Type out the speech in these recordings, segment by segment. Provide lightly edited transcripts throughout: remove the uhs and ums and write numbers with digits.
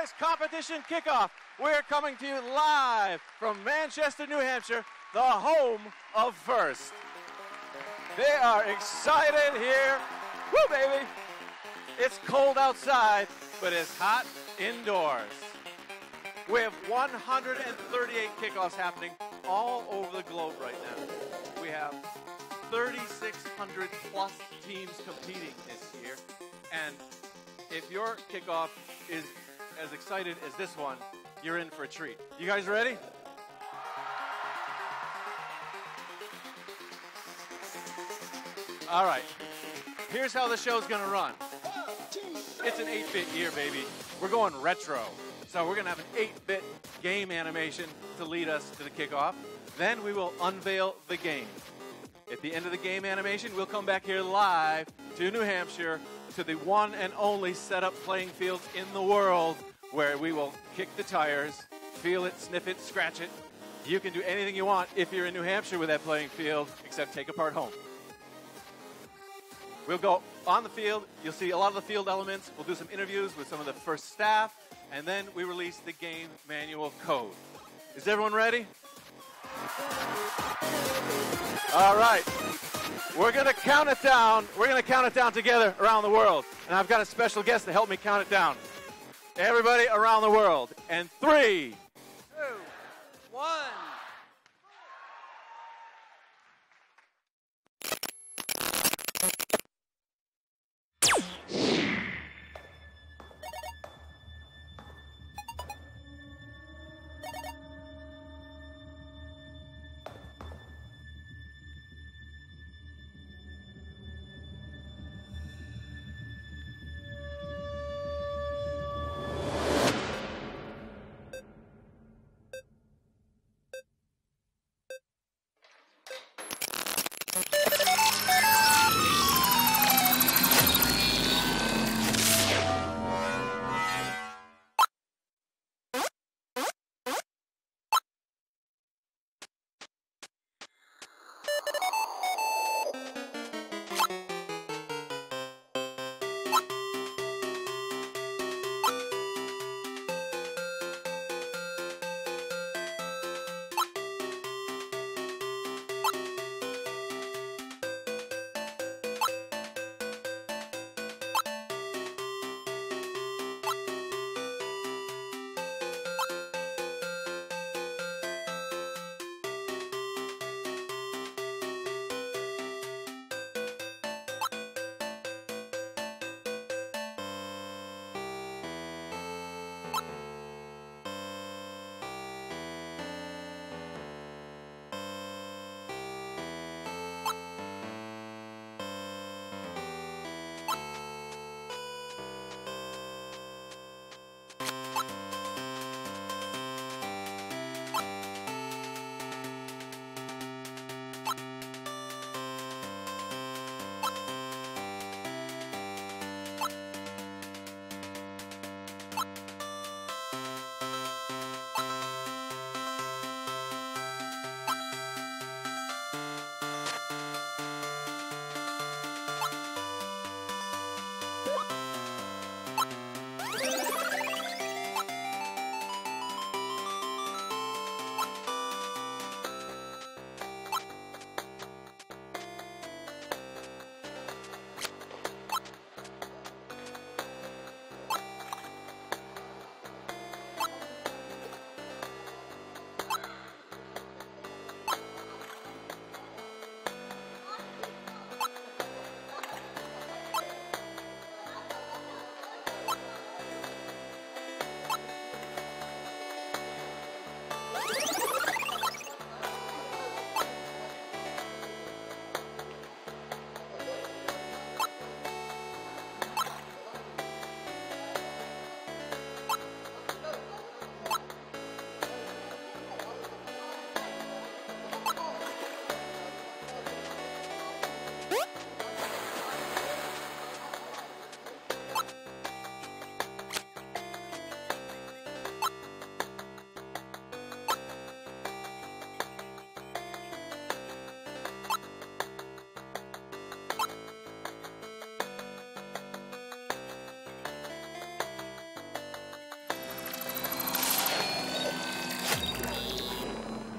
Lacrosse Competition Kickoff. We're coming to you live from Manchester, New Hampshire, the home of First. They are excited here. Woo, baby! It's cold outside, but it's hot indoors. We have 138 kickoffs happening all over the globe right now. We have 3,600 plus teams competing this year. And if your kickoff is as excited as this one, you're in for a treat. You guys ready? All right. Here's how the show's going to run. It's an 8-bit year, baby. We're going retro. So we're going to have an 8-bit game animation to lead us to the kickoff. Then we will unveil the game. At the end of the game animation, we'll come back here live to New Hampshire to the one and only set-up playing fields in the world where we will kick the tires, feel it, sniff it, scratch it. You can do anything you want if you're in New Hampshire with that playing field, except take a part home. We'll go on the field. You'll see a lot of the field elements. We'll do some interviews with some of the first staff, and then we release the game manual code. Is everyone ready? All right. We're going to count it down. We're going to count it down together around the world. And I've got a special guest to help me count it down. Everybody around the world. And 3, 2, 1.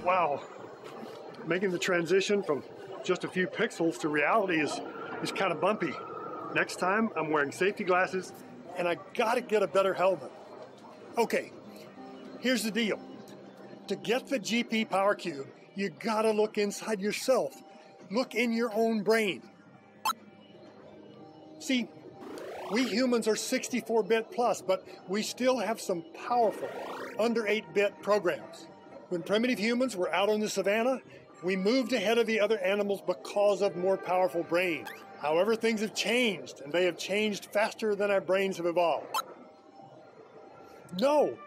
Wow, making the transition from just a few pixels to reality is kind of bumpy. Next time, I'm wearing safety glasses, and I gotta get a better helmet. Okay, here's the deal. To get the GP Power Cube, you gotta look inside yourself. Look in your own brain. See, we humans are 64-bit plus, but we still have some powerful under 8-bit programs. When primitive humans were out on the savannah, we moved ahead of the other animals because of more powerful brains. However, things have changed, and they have changed faster than our brains have evolved. No,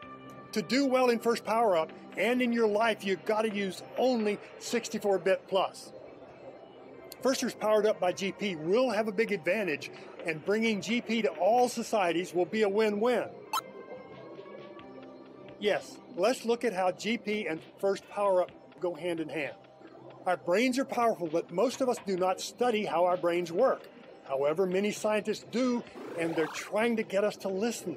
to do well in first power-up and in your life, you've got to use only 64-bit plus. Firsters powered up by GP will have a big advantage, and bringing GP to all societies will be a win-win. Yes, let's look at how GP and first power-up go hand in hand. Our brains are powerful, but most of us do not study how our brains work. However, many scientists do, and they're trying to get us to listen.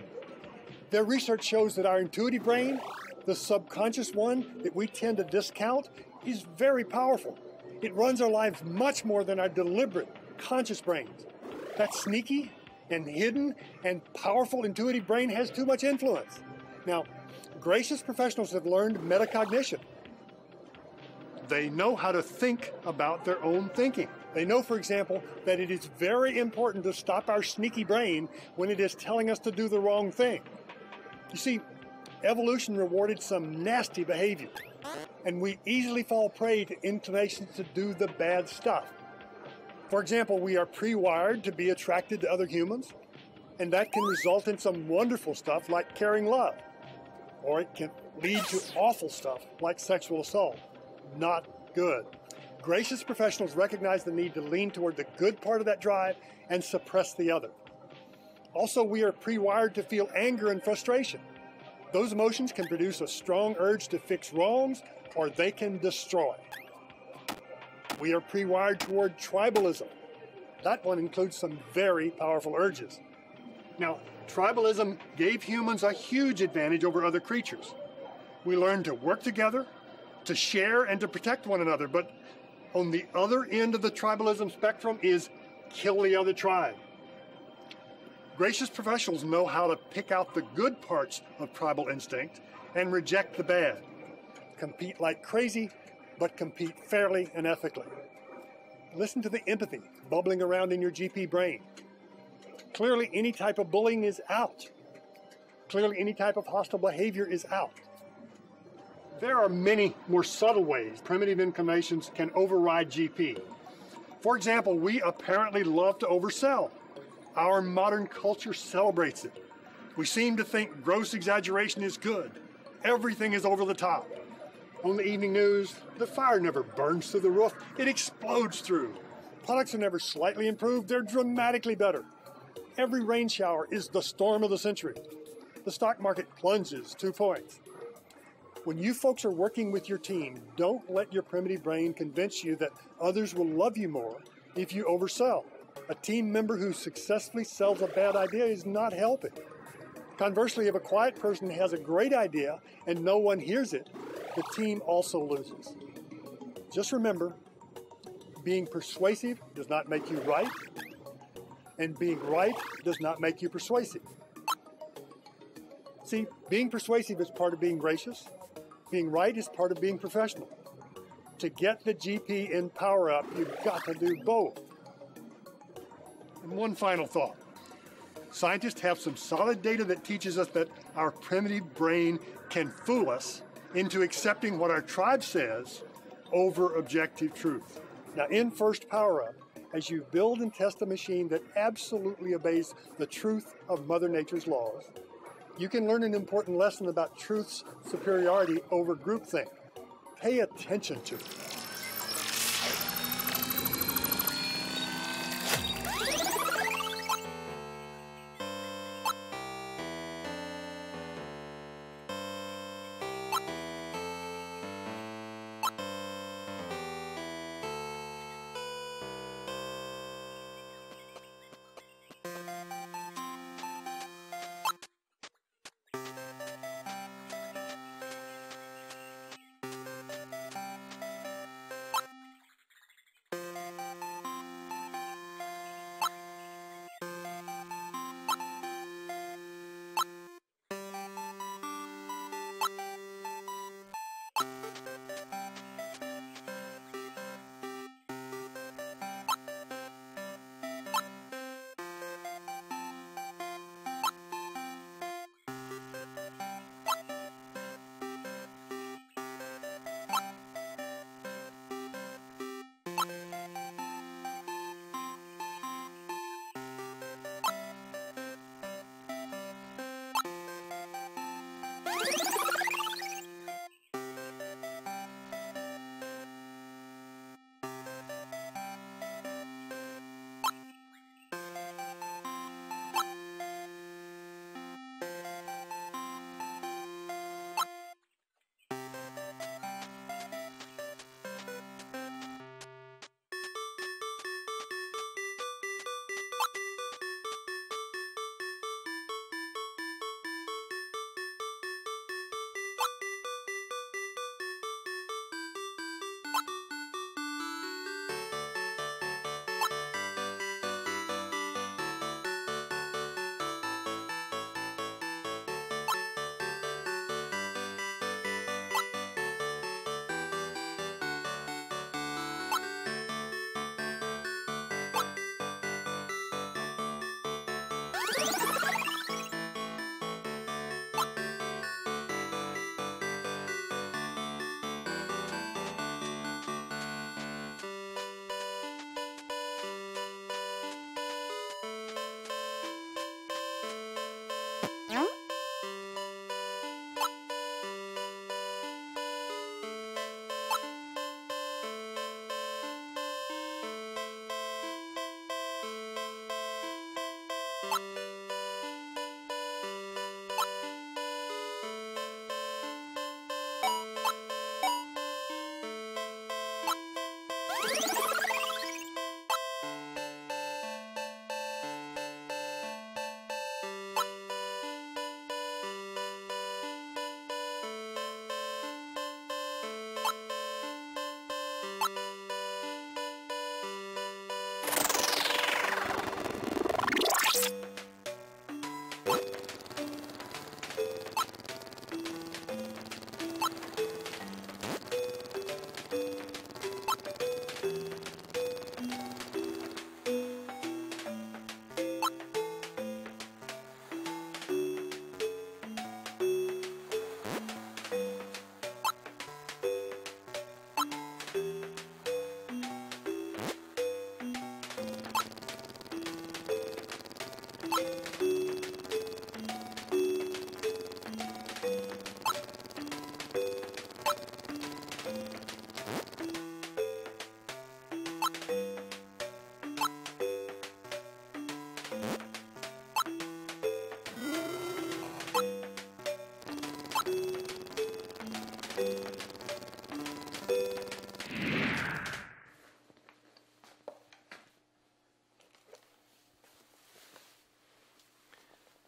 Their research shows that our intuitive brain, the subconscious one that we tend to discount, is very powerful. It runs our lives much more than our deliberate, conscious brains. That sneaky and hidden and powerful intuitive brain has too much influence. Now, gracious professionals have learned metacognition. They know how to think about their own thinking. They know, for example, that it is very important to stop our sneaky brain when it is telling us to do the wrong thing. You see, evolution rewarded some nasty behavior, and we easily fall prey to inclinations to do the bad stuff. For example, we are pre-wired to be attracted to other humans, and that can result in some wonderful stuff like caring love. Or it can lead to awful stuff like sexual assault. Not good. Gracious professionals recognize the need to lean toward the good part of that drive and suppress the other. Also, we are pre-wired to feel anger and frustration. Those emotions can produce a strong urge to fix wrongs, or they can destroy. We are pre-wired toward tribalism. That one includes some very powerful urges. Now, tribalism gave humans a huge advantage over other creatures. We learned to work together, to share, and to protect one another, but on the other end of the tribalism spectrum is kill the other tribe. Gracious professionals know how to pick out the good parts of tribal instinct and reject the bad. Compete like crazy, but compete fairly and ethically. Listen to the empathy bubbling around in your GP brain. Clearly, any type of bullying is out. Clearly, any type of hostile behavior is out. There are many more subtle ways primitive inclinations can override GP. For example, we apparently love to oversell. Our modern culture celebrates it. We seem to think gross exaggeration is good. Everything is over the top. On the evening news, the fire never burns through the roof, it explodes through. Products are never slightly improved, they're dramatically better. Every rain shower is the storm of the century. The stock market plunges 2 points. When you folks are working with your team, don't let your primitive brain convince you that others will love you more if you oversell. A team member who successfully sells a bad idea is not helping. Conversely, if a quiet person has a great idea and no one hears it, the team also loses. Just remember, being persuasive does not make you right, and being right does not make you persuasive. See, being persuasive is part of being gracious. Being right is part of being professional. To get the GP in Power Up, you've got to do both. And one final thought. Scientists have some solid data that teaches us that our primitive brain can fool us into accepting what our tribe says over objective truth. Now, in First Power Up, as you build and test a machine that absolutely obeys the truth of Mother Nature's laws, you can learn an important lesson about truth's superiority over groupthink. Pay attention to it.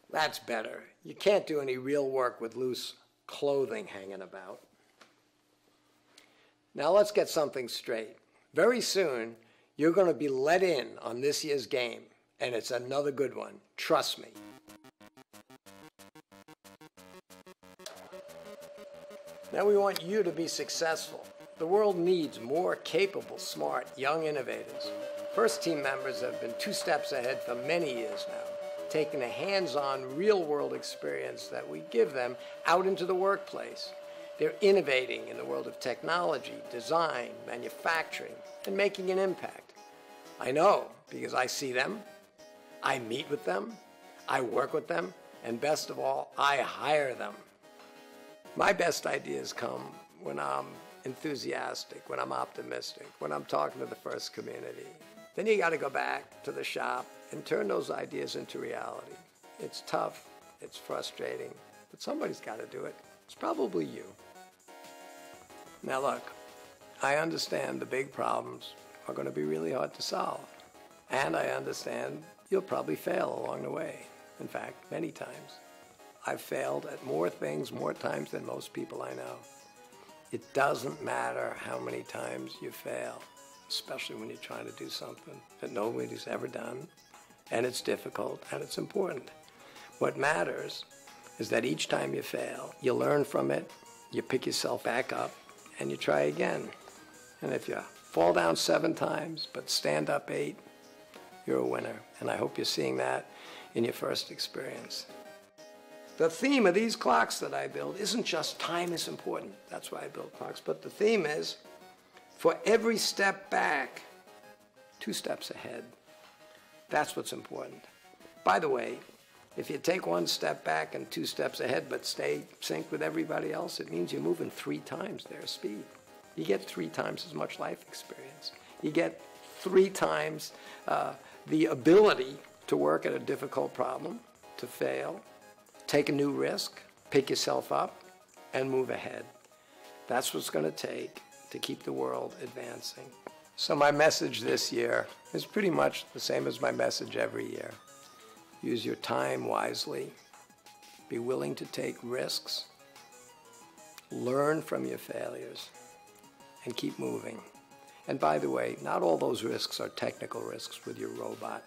That's better. You can't do any real work with loose clothing hanging about. Now let's get something straight. Very soon, you're going to be let in on this year's game, and it's another good one. Trust me. Now we want you to be successful. The world needs more capable, smart, young innovators. First team members have been 2 steps ahead for many years now, taking a hands-on, real-world experience that we give them out into the workplace. They're innovating in the world of technology, design, manufacturing, and making an impact. I know, because I see them, I meet with them, I work with them, and best of all, I hire them. My best ideas come when I'm enthusiastic, when I'm optimistic, when I'm talking to the first community. Then you got to go back to the shop and turn those ideas into reality. It's tough, it's frustrating, but somebody's got to do it. It's probably you. Now look, I understand the big problems are going to be really hard to solve. And I understand you'll probably fail along the way. In fact, many times. I've failed at more things more times than most people I know. It doesn't matter how many times you fail, especially when you're trying to do something that nobody's ever done, and it's difficult, and it's important. What matters is that each time you fail, you learn from it, you pick yourself back up, and you try again. And if you fall down 7 times, but stand up 8, you're a winner. And I hope you're seeing that in your first experience. The theme of these clocks that I build isn't just time is important. That's why I build clocks. But the theme is, for every step back, 2 steps ahead. That's what's important. By the way, If you take one step back and 2 steps ahead but stay synced with everybody else, it means you're moving 3 times their speed. You get 3 times as much life experience. You get 3 times the ability to work at a difficult problem, to fail, take a new risk, pick yourself up, and move ahead. That's what's going to take to keep the world advancing. So my message this year is pretty much the same as my message every year. Use your time wisely. Be willing to take risks. Learn from your failures. And keep moving. And by the way, not all those risks are technical risks with your robot.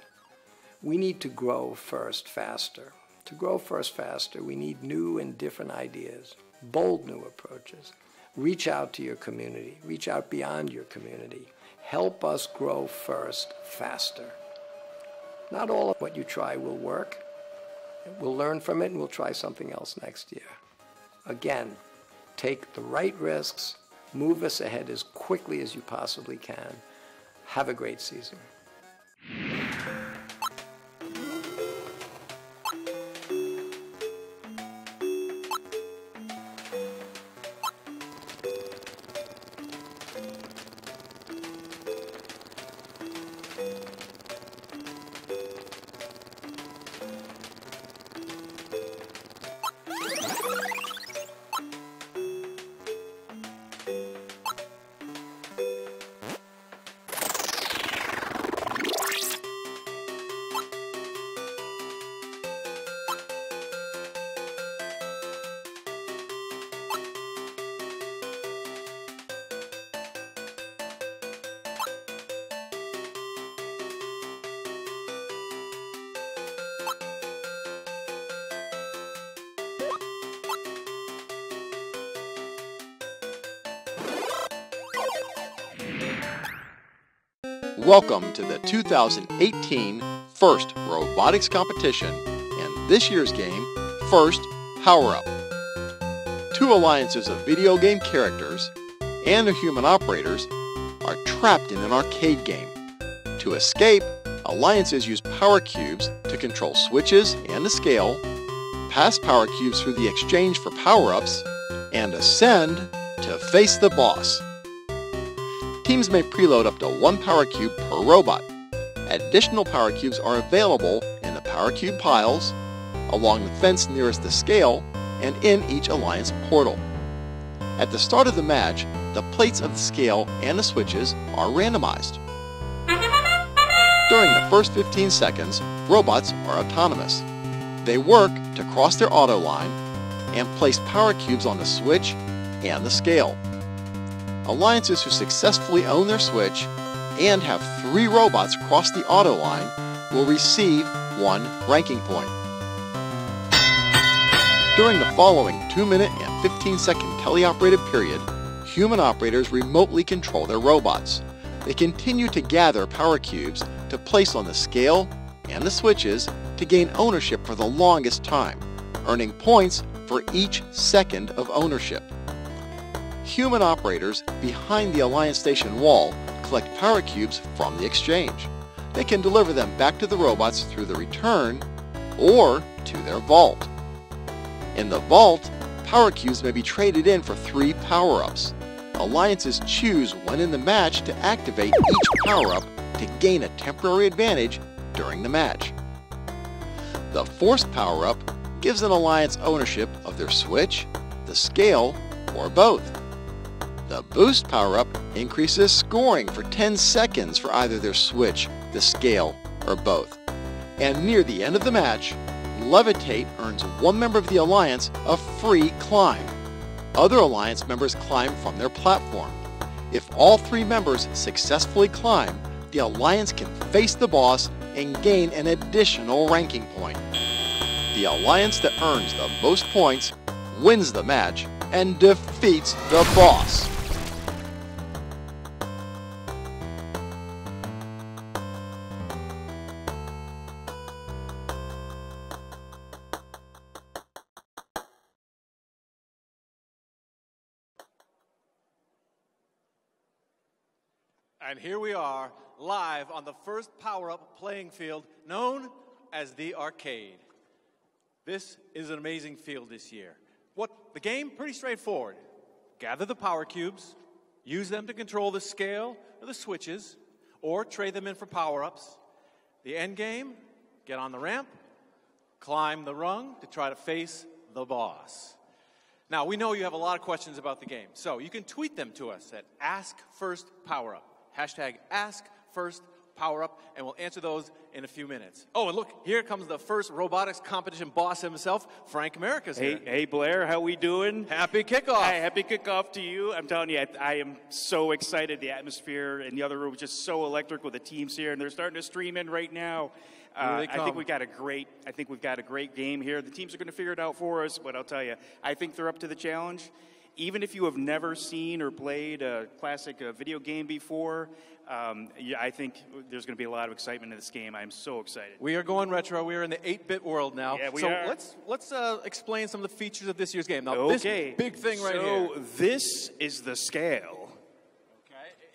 We need to grow first faster. To grow first faster, we need new and different ideas, bold new approaches. Reach out to your community. Reach out beyond your community. Help us grow first faster. Not all of what you try will work. We'll learn from it and we'll try something else next year. Again, take the right risks, move us ahead as quickly as you possibly can. Have a great season. Welcome to the 2018 First Robotics Competition, and this year's game, First Power Up. 2 alliances of video game characters and their human operators are trapped in an arcade game. To escape, alliances use power cubes to control switches and to scale, pass power cubes through the exchange for power-ups, and ascend to face the boss. Teams may preload up to 1 power cube per robot. Additional power cubes are available in the power cube piles, along the fence nearest the scale, and in each alliance portal. At the start of the match, the plates of the scale and the switches are randomized. During the first 15 seconds, robots are autonomous. They work to cross their auto line and place power cubes on the switch and the scale. Alliances who successfully own their switch and have 3 robots cross the auto line will receive 1 ranking point. During the following 2-minute and 15-second teleoperated period, human operators remotely control their robots. They continue to gather power cubes to place on the scale and the switches to gain ownership for the longest time, earning points for each second of ownership. Human operators behind the Alliance Station wall collect power cubes from the exchange. They can deliver them back to the robots through the return or to their vault. In the vault, power cubes may be traded in for 3 power-ups. Alliances choose when in the match to activate each power-up to gain a temporary advantage during the match. The Force power-up gives an alliance ownership of their switch, the scale, or both. The Boost power-up increases scoring for 10 seconds for either their switch, the scale, or both. And near the end of the match, Levitate earns 1 member of the Alliance a free climb. Other Alliance members climb from their platform. If all 3 members successfully climb, the Alliance can face the boss and gain an additional ranking point. The Alliance that earns the most points wins the match and defeats the boss. And here we are, live on the first power-up playing field known as the arcade. This is an amazing field this year. The game, pretty straightforward. Gather the power cubes, use them to control the scale or the switches, or trade them in for power-ups. The end game, get on the ramp, climb the rung to try to face the boss. Now, we know you have a lot of questions about the game, so you can tweet them to us at AskFirstPowerUp, hashtag AskFirstPowerUp, and we'll answer those in a few minutes. Oh, and look, here comes the first robotics competition boss himself, Frank America's here. Hey, Blair, how we doing? Happy kickoff. Hi, happy kickoff to you. I'm telling you, I am so excited. The atmosphere in the other room is just so electric with the teams here, and they're starting to stream in right now. I think we've got a great game here. The teams are going to figure it out for us, but I'll tell you, I think they're up to the challenge. Even if you have never seen or played a classic video game before, I think there's going to be a lot of excitement in this game. I'm so excited. We are going retro. We are in the 8-bit world now. Yeah, we are. Let's explain some of the features of this year's game. Now, okay. This big thing right here. So this is the scale.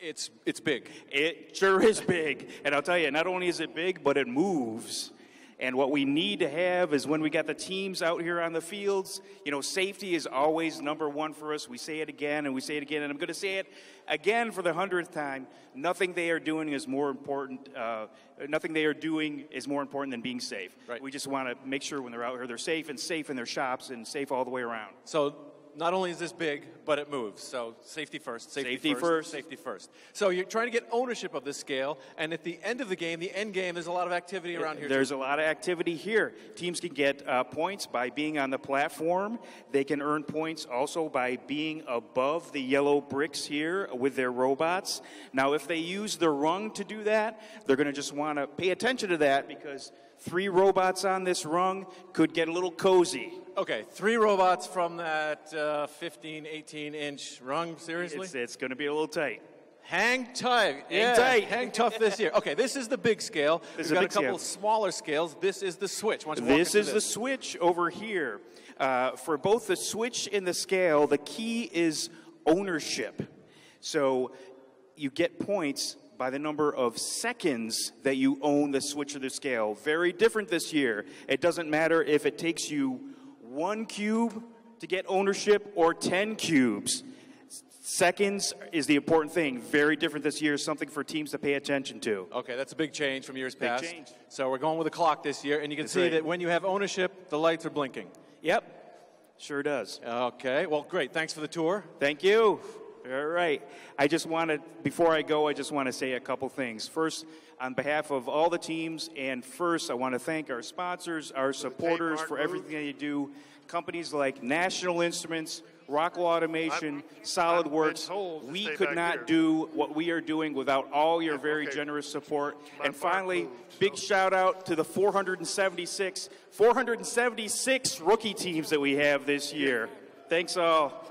It's big. It sure is big. And I'll tell you, not only is it big, but it moves. And what we need to have is when we got the teams out here on the fields, safety is always number one for us. We say it again and we say it again, and I'm going to say it again for the 100th time. Nothing they are doing is more important. Nothing they are doing is more important than being safe. Right. We just want to make sure when they're out here, they're safe in their shops and safe all the way around. So not only is this big, but it moves. So safety first, safety first. So you're trying to get ownership of this scale, and at the end of the game, the end game, there's a lot of activity around here. There's a lot of activity here. Teams can get points by being on the platform. They can earn points also by being above the yellow bricks here with their robots. Now, if they use the rung to do that, they're going to just want to pay attention to that because 3 robots on this rung could get a little cozy. Okay, 3 robots from that 15, 18-inch rung, seriously? It's going to be a little tight. Hang tight. Hang tough this year. Okay, this is the big scale. We've got a couple smaller scales. This is the switch. This is the switch over here. For both the switch and the scale, the key is ownership. So you get points by the number of seconds that you own the switch or the scale. Very different this year. It doesn't matter if it takes you 1 cube to get ownership or 10 cubes. Seconds is the important thing. Very different this year. Something for teams to pay attention to. Okay, that's a big change from years past. Big change. So we're going with a clock this year, and you can see that when you have ownership, the lights are blinking. Yep, sure does. Okay, well, great. Thanks for the tour. Thank you. All right. Before I go, I just want to say a couple things. First, on behalf of all the teams, and first, I want to thank our sponsors, our supporters for everything they do. Companies like National Instruments, Rockwell Automation, SolidWorks. We could not do what we are doing without all your very generous support. And finally, big shout out to the 476 rookie teams that we have this year. Thanks all.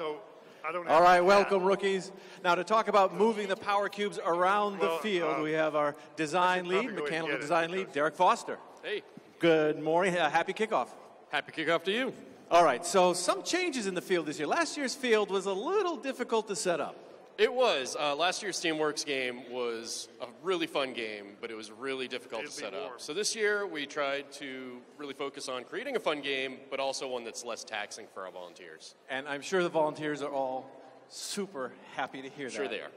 All right, welcome, rookies. Now, to talk about moving the power cubes around the field, we have our design lead, mechanical design lead, Derek Foster. Hey. Good morning. Happy kickoff. Happy kickoff to you. All right, so some changes in the field this year. Last year's field was a little difficult to set up. It was. Last year's Steamworks game was a really fun game, but it was really difficult to set up. So this year, we tried to really focus on creating a fun game, but also one that's less taxing for our volunteers. And I'm sure the volunteers are all super happy to hear that. Sure they are.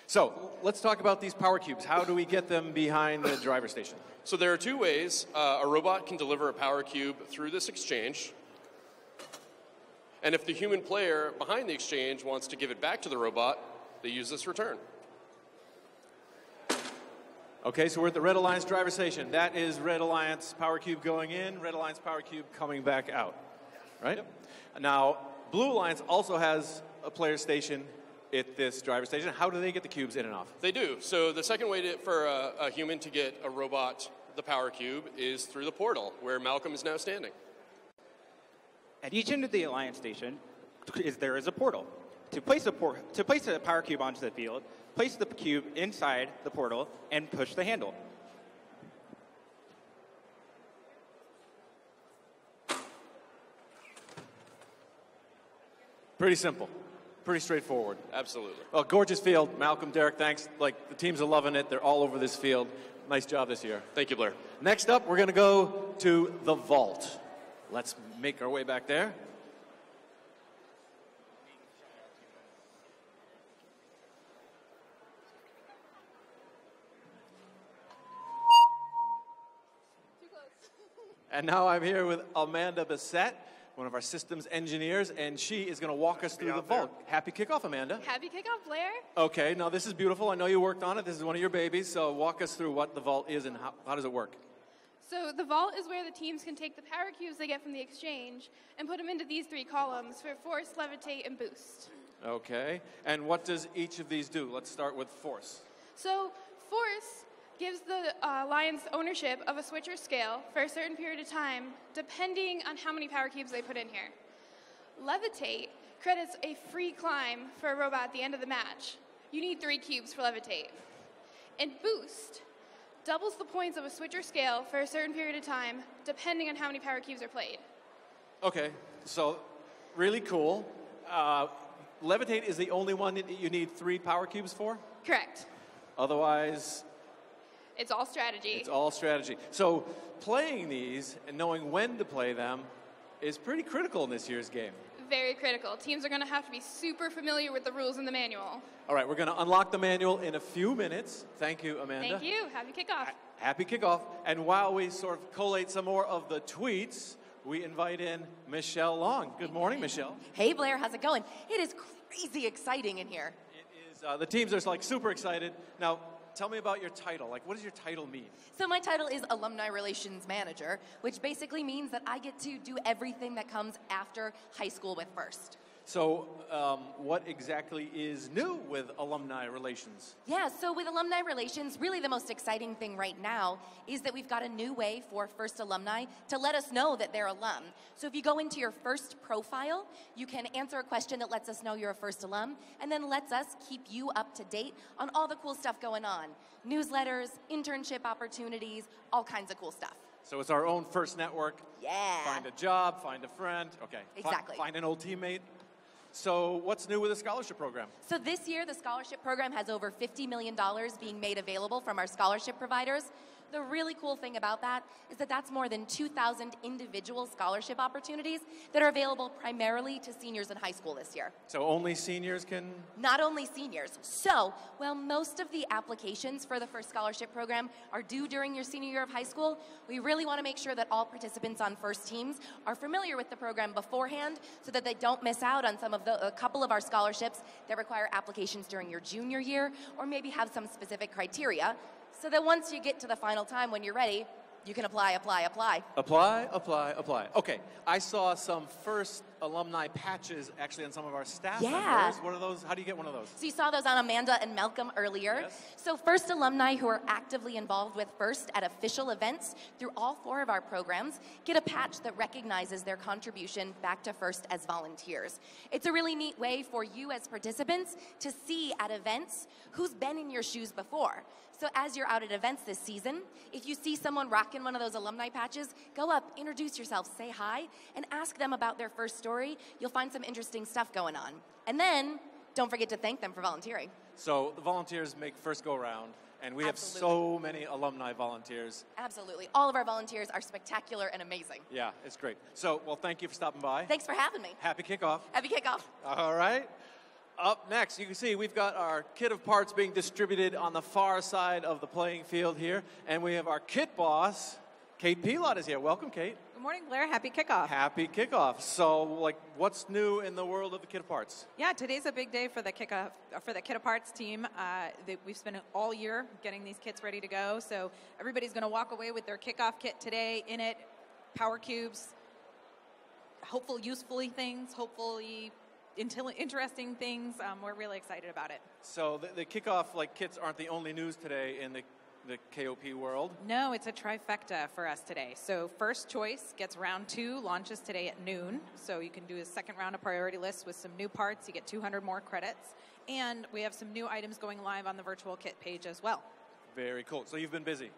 So let's talk about these power cubes. How do we get them behind the driver station? So there are 2 ways. A robot can deliver a power cube through this exchange. And if the human player behind the exchange wants to give it back to the robot, they use this return. Okay, so we're at the Red Alliance driver station. That is Red Alliance power cube going in, Red Alliance power cube coming back out, right? Yep. Now, Blue Alliance also has a player station at this driver station. How do they get the cubes in and off? They do. So the second way for a human to get a robot the power cube is through the portal, where Malcolm is now standing. At each end of the Alliance station, there is a portal. To place a power cube onto the field, place the cube inside the portal and push the handle. Pretty simple. Pretty straightforward. Absolutely. Well, gorgeous field. Malcolm, Derek, thanks. The teams are loving it. They're all over this field. Nice job this year. Thank you, Blair. Next up, we're going to go to the vault. Let's make our way back there. And now I'm here with Amanda Bissett, one of our systems engineers, and she is going to walk us through the vault. Happy kickoff, Amanda. Happy kickoff, Blair. Okay, now this is beautiful. I know you worked on it. This is one of your babies, so walk us through what the vault is and how does it work? So the vault is where the teams can take the power cubes they get from the exchange and put them into these 3 columns for force, levitate, and boost. Okay, and what does each of these do? Let's start with force. So force gives the Lions ownership of a switcher scale for a certain period of time, depending on how many power cubes they put in here. Levitate credits a free climb for a robot at the end of the match. You need 3 cubes for levitate. And boost doubles the points of a switcher scale for a certain period of time, depending on how many power cubes are played. Okay, so really cool. Levitate is the only one that you need 3 power cubes for? Correct. Otherwise, it's all strategy. It's all strategy. So playing these and knowing when to play them is pretty critical in this year's game. Very critical. Teams are going to have to be super familiar with the rules in the manual. All right, we're going to unlock the manual in a few minutes. Thank you, Amanda. Thank you. Happy kickoff. Happy kickoff. And while we sort of collate some more of the tweets, we invite in Michelle Long. Good morning, Michelle. Hey, Blair. How's it going? It is crazy exciting in here. It is. The teams are like super excited. Now, tell me about your title. Like, what does your title mean? So my title is Alumni Relations Manager, which basically means that I get to do everything that comes after high school with First. So what exactly is new with Alumni Relations? Yeah, so with Alumni Relations, really the most exciting thing right now is that we've got a new way for First alumni to let us know that they're alum. So if you go into your First profile, you can answer a question that lets us know you're a First alum, and then lets us keep you up to date on all the cool stuff going on. Newsletters, internship opportunities, all kinds of cool stuff. So it's our own First network. Yeah. Find a job, find a friend. Okay. Exactly. Find an old teammate. So what's new with the scholarship program? So this year, the scholarship program has over $50 million being made available from our scholarship providers. The really cool thing about that is that that's more than 2,000 individual scholarship opportunities that are available primarily to seniors in high school this year. So only seniors can? Not only seniors. So, while most of the applications for the First Scholarship Program are due during your senior year of high school, we really want to make sure that all participants on First teams are familiar with the program beforehand so that they don't miss out on a couple of our scholarships that require applications during your junior year or maybe have some specific criteria, so that once you get to the final time when you're ready, you can apply. Apply. Okay, I saw some First alumni patches actually on some of our staff members. What are those? How do you get one of those? So you saw those on Amanda and Malcolm earlier. Yes. So First alumni who are actively involved with First at official events through all 4 of our programs get a patch that recognizes their contribution back to First as volunteers. It's a really neat way for you as participants to see at events who's been in your shoes before. So as you're out at events this season, if you see someone rocking one of those alumni patches, go up, introduce yourself, say hi, and ask them about their First story. You'll find some interesting stuff going on. And then, don't forget to thank them for volunteering. So the volunteers make First go round, and we have so many alumni volunteers. Absolutely. All of our volunteers are spectacular and amazing. Yeah, it's great. So, well, thank you for stopping by. Thanks for having me. Happy kickoff. Happy kickoff. All right. Up next, you can see we've got our kit of parts being distributed on the far side of the playing field here. And we have our kit boss, Kate Pelot is here. Welcome, Kate. Good morning, Blair. Happy kickoff. Happy kickoff. So, what's new in the world of the kit of parts? Yeah, today's a big day for the kit of parts team. We've spent all year getting these kits ready to go. So everybody's going to walk away with their kickoff kit today. In it, power cubes, hopefully useful things, hopefully interesting things. We're really excited about it. So the kickoff kits aren't the only news today in the KOP world? No, it's a trifecta for us today. So First Choice gets round 2, launches today at noon. So you can do a second round of priority lists with some new parts. You get 200 more credits. And we have some new items going live on the virtual kit page as well. Very cool. So you've been busy?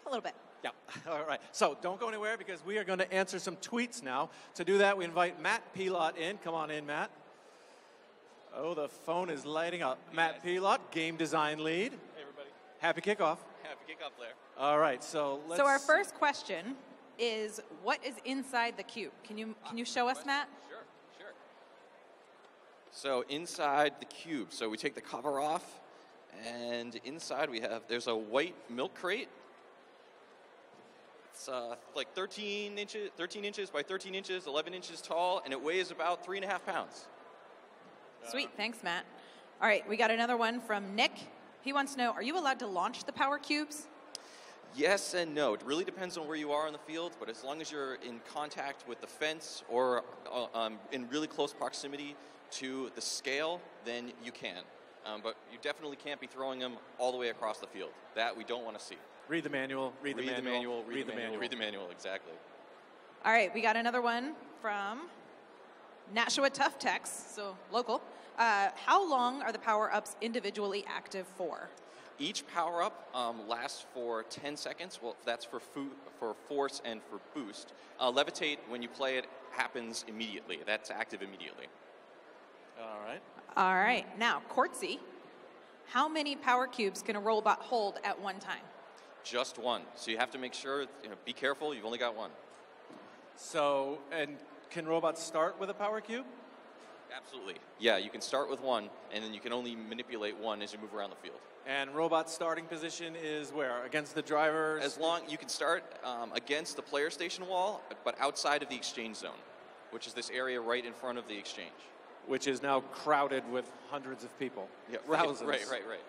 A little bit. Yeah. All right. So don't go anywhere because we are going to answer some tweets now. To do that, we invite Matt Pelot in. Come on in, Matt. Oh, the phone is lighting up. Matt Pelot, game design lead. Hey, everybody. Happy kickoff. Happy kickoff, Blair. All right, so let's... So our first question is what is inside the cube. Can you show us, Matt? Sure. So inside the cube, so we take the cover off, and inside there's a white milk crate. It's like 13 inches by 13 inches, 11 inches tall, and it weighs about 3.5 pounds. Sweet, thanks, Matt. All right, we got another one from Nick. He wants to know, are you allowed to launch the power cubes? Yes and no. It really depends on where you are on the field, but as long as you're in contact with the fence or in really close proximity to the scale, then you can. But you definitely can't be throwing them all the way across the field. That we don't want to see. Read the manual, read the manual, exactly. All right, we got another one from Nashua Tough Techs, so local. How long are the power-ups individually active for? Each power-up lasts for 10 seconds. Well, that's for force and for boost. Levitate, when you play it, happens immediately. That's active immediately. All right. Now, Courtsy, how many power cubes can a robot hold at one time? Just one. So you have to make sure, be careful, you've only got one. So, and can robots start with a power cube? Absolutely. Yeah, you can start with one, and then you can only manipulate one as you move around the field. And robot starting position is where? Against the drivers? As long you can start against the player station wall, but outside of the exchange zone, which is this area right in front of the exchange. Which is now crowded with hundreds of people. Yeah, thousands. Right,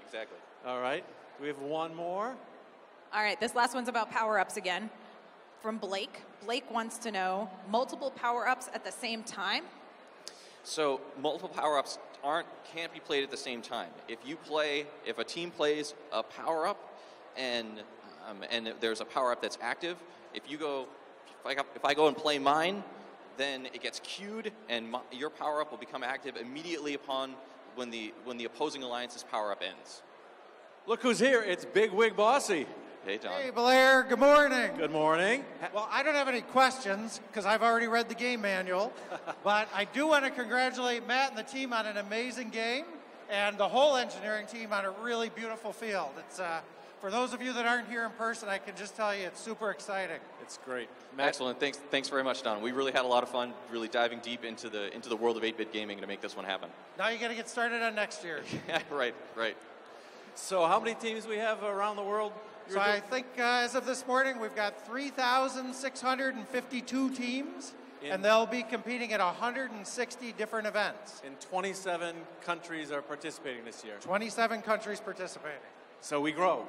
exactly. All right. Do we have one more? All right, this last one's about power-ups again. From Blake. Blake wants to know, multiple power-ups at the same time? So multiple power-ups can't be played at the same time. If a team plays a power-up and there's a power-up that's active, if I go and play mine, then it gets queued and your power-up will become active immediately upon when the opposing alliance's power-up ends. Look who's here. It's Big Wig Bossy. Hey, Don. Hey, Blair. Good morning. Good morning. Well, I don't have any questions because I've already read the game manual, but I do want to congratulate Matt and the team on an amazing game and the whole engineering team on a really beautiful field. It's for those of you that aren't here in person, I can just tell you it's super exciting. It's great. Matt. Excellent. Thanks very much, Don. We really had a lot of fun really diving deep into the world of 8-bit gaming to make this one happen. Now you got to get started on next year. Right. So how many teams we have around the world? So I think as of this morning, we've got 3,652 teams, and they'll be competing at 160 different events. And 27 countries are participating this year. 27 countries participating. So we grow.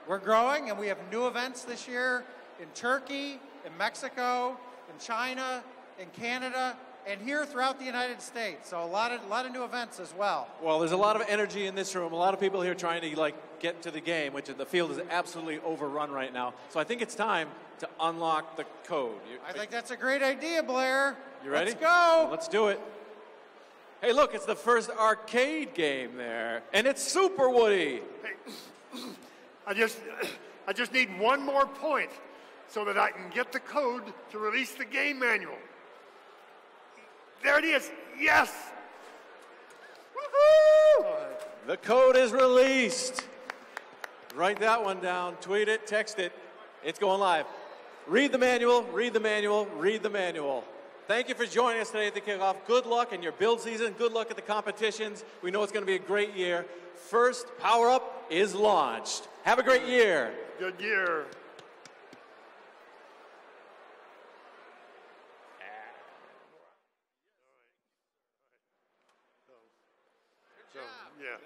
We're growing, and we have new events this year in Turkey, in Mexico, in China, in Canada, and here throughout the United States. So a lot of new events as well. Well, there's a lot of energy in this room. A lot of people here trying to get to the game, which the field is absolutely overrun right now. So I think it's time to unlock the code. I think that's a great idea, Blair. You ready? Let's go. Let's do it. Hey, look, it's the first arcade game there, and it's Super Woody. Hey, I just need one more point so that I can get the code to release the game manual. There it is. Yes. Woohoo! The code is released. Write that one down. Tweet it. Text it. It's going live. Read the manual. Read the manual. Read the manual. Thank you for joining us today at the Kickoff. Good luck in your build season. Good luck at the competitions. We know it's going to be a great year. First power-up is launched. Have a great year. Good year. Yeah.